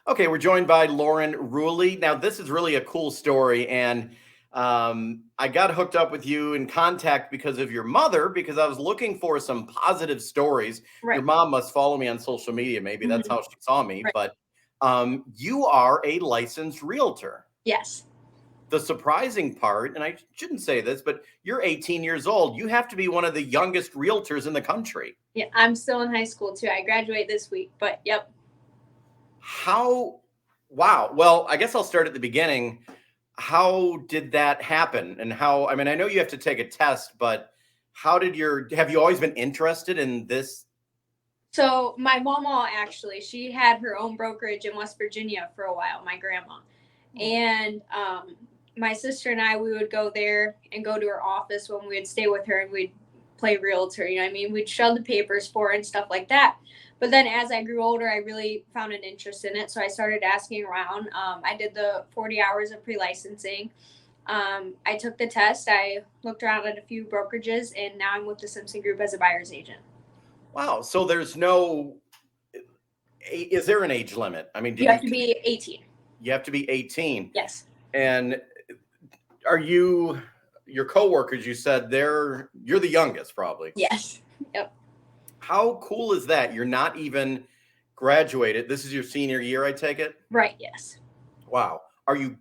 Okay, we're joined by Lauren Ruley. Now, this is really a cool story, and I got hooked up with you in contact because of your mother, because I was looking for some positive stories. Your Right. mom must follow me on social media. Maybe that's Mhm. how she saw me. Right. But you are a licensed realtor. Yes. The surprising part, and I shouldn't say this, but you're 18 years old. You have to be one of the youngest realtors in the country. Yeah, I'm still in high school too. I graduate this week, but yep. How? Wow. Well, I guess I'll start at the beginning. How did that happen? And how, I mean, I know you have to take a test, but have you always been interested in this? So my mama actually, she had her own brokerage in West Virginia for a while, my grandma. And my sister and I, we would go there and go to her office when we would stay with her and we'd play realtor. You know what I mean? We'd shove the papers for her and stuff like that. But then as I grew older, I really found an interest in it. So I started asking around. I did the 40 hours of pre licensing. I took the test. I looked around at a few brokerages, and now I'm with the Simpson Group as a buyer's agent. Wow. So there's no, is there an age limit? I mean, You have to be 18. you have to be 18. Yes. And are your coworkers, you said you're the youngest probably. Yes. Yep. How cool is that? You're not even graduated. This is your senior year, I take it? Right. Yes. Wow. I mean,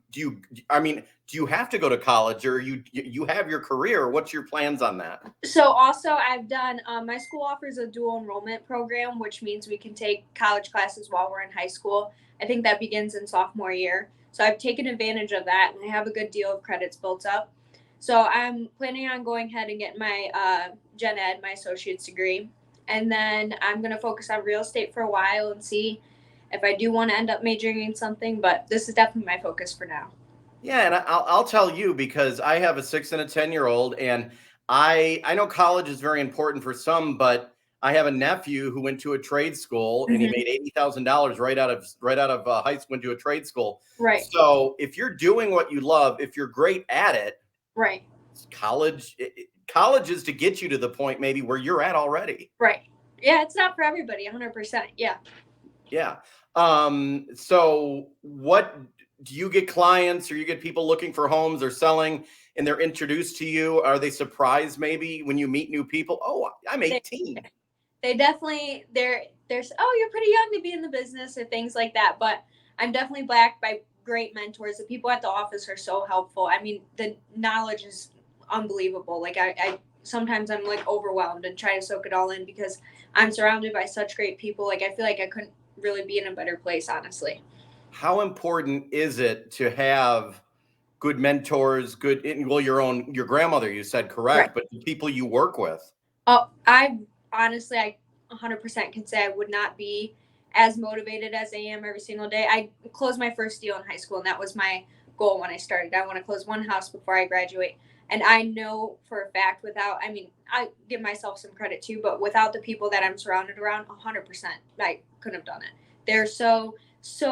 do you have to go to college, or you have your career? What's your plans on that? So also I've done, my school offers a dual enrollment program, which means we can take college classes while we're in high school. I think that begins in sophomore year. So I've taken advantage of that and I have a good deal of credits built up. So I'm planning on going ahead and getting my gen ed, my associate's degree. And then I'm going to focus on real estate for a while and see if I do want to end up majoring in something. But this is definitely my focus for now. Yeah, and I'll tell you, because I have a 6 and a 10-year-old, and I know college is very important for some, but I have a nephew who went to a trade school and he Mm-hmm. made $80,000 right out of high school, went to a trade school. Right. So if you're doing what you love, if you're great at it, Right. college is to get you to the point maybe where you're at already. Right. Yeah, it's not for everybody, 100%. Yeah. Yeah. So what do you get clients, or you get people looking for homes or selling, and they're introduced to you? Are they surprised maybe when you meet new people? Oh, I'm They, 18. they definitely, there's, oh, you're pretty young to be in the business or things like that. But I'm definitely backed by great mentors. The people at the office are so helpful. I mean, the knowledge is unbelievable. Like I sometimes I'm like overwhelmed and try to soak it all in because I'm surrounded by such great people. Like I feel like I couldn't really be in a better place, honestly. How important is it to have good mentors, well, your grandmother, you said, Right. correct, but the people you work with? Oh, I honestly, I 100% can say I would not be as motivated as I am every single day. I closed my first deal in high school, and that was my goal when I started. I want to close one house before I graduate. And I know for a fact, I mean, I give myself some credit too, but without the people that I'm surrounded around, 100%, I couldn't have done it. They're so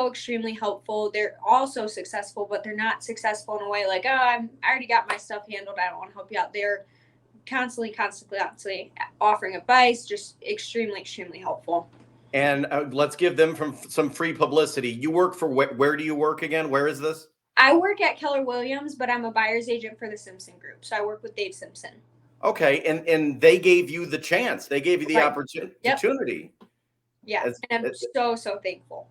extremely helpful. They're also successful, but they're not successful in a way like, oh, I already got my stuff handled. I don't want to help you out. They're constantly offering advice, just extremely helpful. And let's give them some free publicity. You work for where do you work again? Where is this? I work at Keller Williams, but I'm a buyer's agent for the Simpson Group. So I work with Dave Simpson. Okay, and they gave you the chance. They gave you the Right. opportunity. Yep. Yeah, As, and I'm as, so thankful.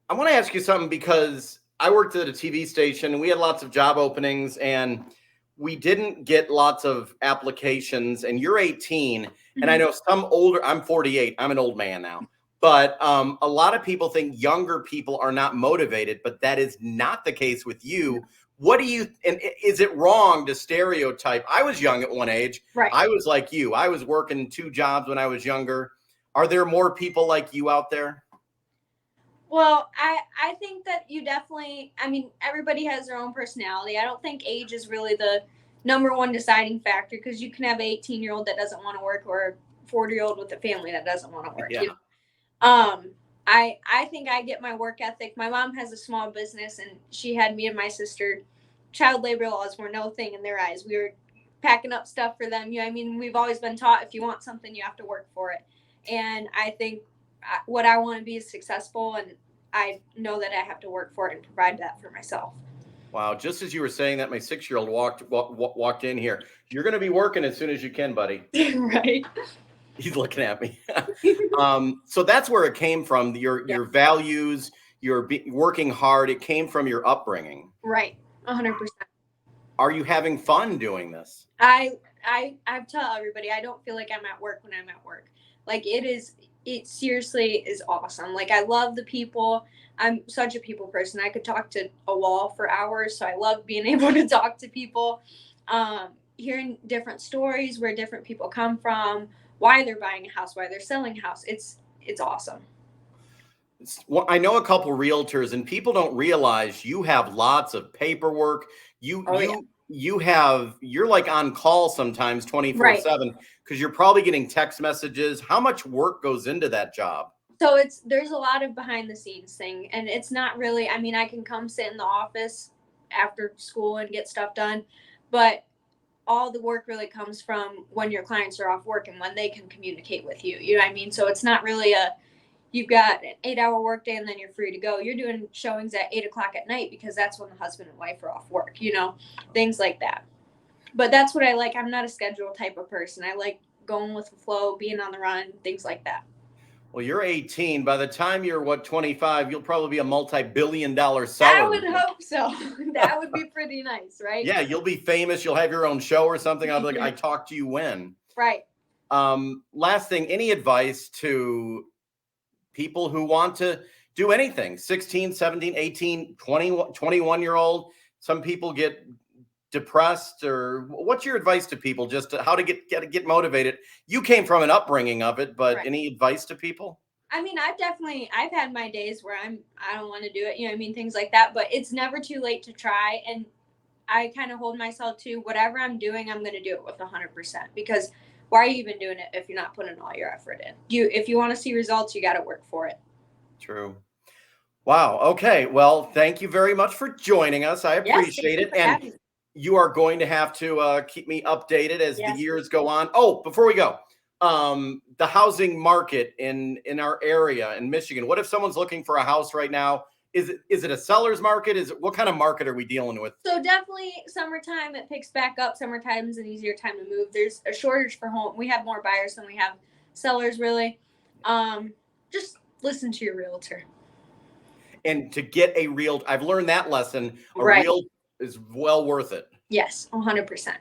I want to ask you something, because I worked at a TV station and we had lots of job openings, and we didn't get lots of applications. And you're 18, and I know some older. I'm 48. I'm an old man now. But a lot of people think younger people are not motivated, but that is not the case with you. What do you, and is it wrong to stereotype? I was young at one age. Right. I was like you. I was working 2 jobs when I was younger. Are there more people like you out there? Well, I think that you definitely, I mean, everybody has their own personality. I don't think age is really the number one deciding factor because you can have an 18-year-old that doesn't want to work or a 40-year-old with a family that doesn't want to work. Yeah. You know? I think I get my work ethic. My mom has a small business, and she had me and my sister. Child labor laws were no thing in their eyes. We were packing up stuff for them. You know, I mean, we've always been taught if you want something, you have to work for it. And I think what I want to be is successful, and I know that I have to work for it and provide that for myself. Wow. Just as you were saying that, my 6-year-old walked in here. You're going to be working as soon as you can, buddy. Right. He's looking at me. So that's where it came from. Your Yeah. values, working hard. It came from your upbringing. Right. 100%. Are you having fun doing this? I tell everybody I don't feel like I'm at work when I'm at work. Like it seriously is awesome. Like I love the people. I'm such a people person. I could talk to a wall for hours, so I love being able to talk to people. Hearing different stories, where different people come from, why they're buying a house, why they're selling a house. It's awesome. Well, I know a couple realtors, and people don't realize you have lots of paperwork. You Oh yeah. you're like on call sometimes 24/7 because you're probably getting text messages. How much work goes into that job? So there's a lot of behind the scenes thing, and it's not really, I mean, I can come sit in the office after school and get stuff done, but all the work really comes from when your clients are off work and when they can communicate with you. You know what I mean? So it's not really you've got an 8-hour workday and then you're free to go. You're doing showings at 8 o'clock at night because that's when the husband and wife are off work, things like that. But that's what I like. I'm not a schedule type of person. I like going with the flow, being on the run, things like that. Well, you're 18. By the time you're 25, you'll probably be a multi-billion-dollar seller. I would hope so. That would be pretty nice, right? Yeah, you'll be famous. You'll have your own show or something. I'll be like, I talked to you when. Right. Last thing, any advice to people who want to do anything? 16, 17, 18, 20, 21-year-old. Some people get depressed, or what's your advice to people just to how to get motivated? You came from an upbringing of it, but Right. any advice to people? I mean, I've had my days where I don't want to do it, you know what I mean, things like that, but it's never too late to try. And I kind of hold myself to whatever I'm doing, I'm going to do it with 100%, because why are you even doing it if you're not putting all your effort in? If you want to see results, you got to work for it. True. Wow. Okay. Well, thank you very much for joining us. I Yes, appreciate thank you it. for And having me. you are going to have to keep me updated as the Yes. years go on. Oh, before we go, the housing market in our area in Michigan. What if someone's looking for a house right now? Is it a seller's market? What kind of market are we dealing with? So definitely summertime, it picks back up. Summertime's an easier time to move. There's a shortage for home. We have more buyers than we have sellers, really. Just listen to your realtor. And to get a real, I've learned that lesson. A Right. real is well worth it. Yes, 100%.